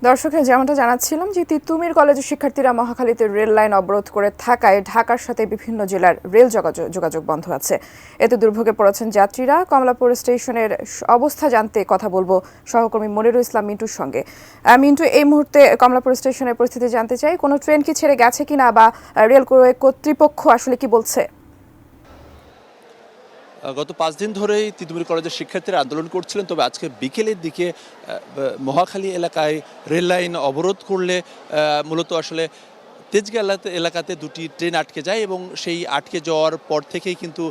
দর্শকের যেমনটা জানাচ্ছিলাম যে তিতুমির কলেজের শিক্ষার্থীরা মহাখালীতে রেল লাইন অবরোধ করে থাকায় ঢাকার সাথে বিভিন্ন জেলার রেল যোগাযোগ বন্ধ আছে। এতে দুর্ভোগে পড়েছেন যাত্রীরা। কমলাপুর স্টেশনের অবস্থা জানতে কথা বলবো সহকর্মী মনিরুল ইসলাম মিন্টুর সঙ্গে। মিন্টু, এই মুহূর্তে কমলাপুর স্টেশনের পরিস্থিতি জানতে চাই, কোনো ট্রেন কি ছেড়ে গেছে কিনা বা রেল কর্তৃপক্ষ আসলে কি বলছে? গত 5 দিন ধরেই তিতুমির কলেজের শিক্ষার্থীরা আন্দোলন করছিলেন, তবে আজকে বিকেলের দিকে মহাখালী এলাকায় রেল লাইন অবরোধ করলে মূলত আসলে তেজগাঁ এলাকাতে দুটি ট্রেন আটকে যায় এবং সেই আটকে যাওয়ার পর থেকেই কিন্তু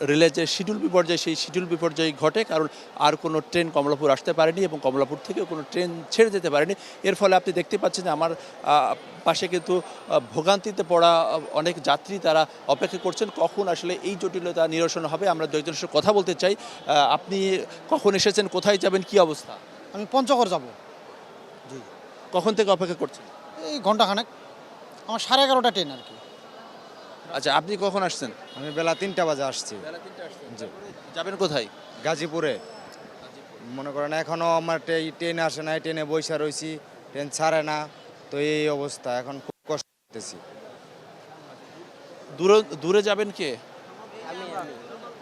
রেলের যে শিডিউল বিপর্যয় সেই শিডিউল বিপর্যয় ঘটে, কারণ আর কোনো ট্রেন কমলাপুর আসতে পারেনি এবং কমলাপুর থেকেও কোনো ট্রেন ছেড়ে যেতে পারেনি। এর ফলে আপনি দেখতে পাচ্ছেন যে আমার পাশে কিন্তু ভোগান্তিতে পড়া অনেক যাত্রী তারা অপেক্ষা করছেন কখন আসলে এই জটিলতা নিরসন হবে। আমরা দুইজনের সাথে কথা বলতে চাই। আপনি কখন এসেছেন, কোথায় যাবেন, কি অবস্থা? আমি পঞ্চগড় যাব। জি, কখন থেকে অপেক্ষা করছেন? এই ঘন্টাখানেক। আমার 11:30টা ট্রেন আর কি। আচ্ছা, আপনি কখন আসছেন? আমি বেলা 3টা বাজে আসছি। বেলা 3টা আসছেন। যাবেন কোথায়? গাজীপুরে। মনে করেন এখনো আমার ট্রেন আসে নাই, ট্রেনে বৈশা রয়েছি, ট্রেন ছাড়ে না। তো এই অবস্থা, এখন খুব কষ্ট করতেছি। দূরে যাবেন কে?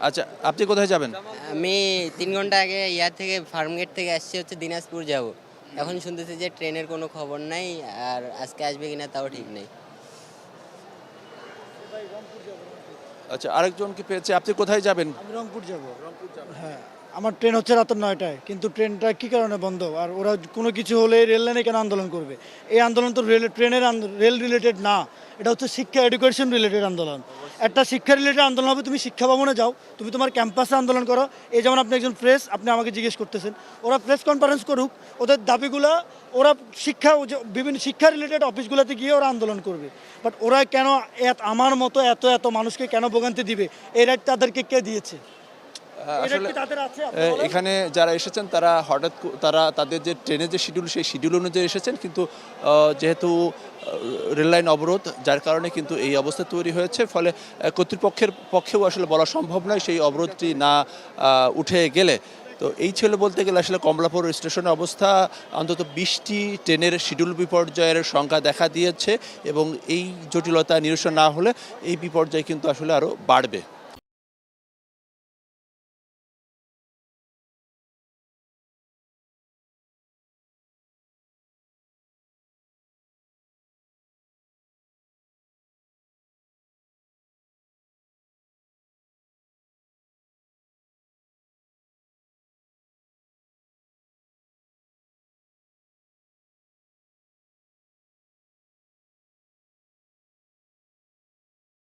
আচ্ছা, আপনি কোথায় যাবেন? আমি 3 ঘন্টা আগে থেকে ফার্মগেট থেকে আসছি, হচ্ছে দিনাজপুর যাব। এখন শুনতেছি যে ট্রেনের কোনো খবর নাই, আর আজকে আসবে কিনা তাও ঠিক নেই। আচ্ছা, আরেকজনকে পেয়েছে। আপনি কোথায় যাবেন? আমি রংপুর যাব। হ্যাঁ, আমার ট্রেন হচ্ছে রাত 9টায়, কিন্তু ট্রেনটা কি কারণে বন্ধ? আর ওরা কোনো কিছু হলে রেল লাইনে কেন আন্দোলন করবে? এই আন্দোলন তো রেল রিলেটেড না, এটা হচ্ছে শিক্ষা এডুকেশন রিলেটেড আন্দোলন। একটা শিক্ষা রিলেটেড আন্দোলন হবে, তুমি শিক্ষা ভবনে যাও, তুমি তোমার ক্যাম্পাসে আন্দোলন করো। এই যেমন আপনি একজন প্রেস, আপনি আমাকে জিজ্ঞেস করতেছেন, ওরা প্রেস কনফারেন্স করুক, ওদের দাবিগুলো ওরা বিভিন্ন শিক্ষা রিলেটেড অফিসগুলোতে গিয়ে ওরা আন্দোলন করবে। বাট ওরা কেন আমার মতো এত মানুষকে কেন ভোগান্তি দিবে? এই রাইট তাদেরকে কে দিয়েছে? আসলে এখানে যারা এসেছেন তারা হঠাৎ তাদের যে ট্রেনের যে শিডিউল সেই শিডিউল অনুযায়ী এসেছেন, কিন্তু যেহেতু রেল লাইন অবরোধ, যার কারণে কিন্তু এই অবস্থা তৈরি হয়েছে। ফলে কর্তৃপক্ষের পক্ষেও আসলে বলা সম্ভব নয় সেই অবরোধটি না উঠে গেলে। তো এই ছিল বলতে গেলে আসলে কমলাপুর স্টেশনের অবস্থা। অন্তত 20টি ট্রেনের শিডিউল বিপর্যয়ের সংখ্যা দেখা দিয়েছে এবং এই জটিলতা নিরসন না হলে এই বিপর্যয় কিন্তু আসলে আরও বাড়বে।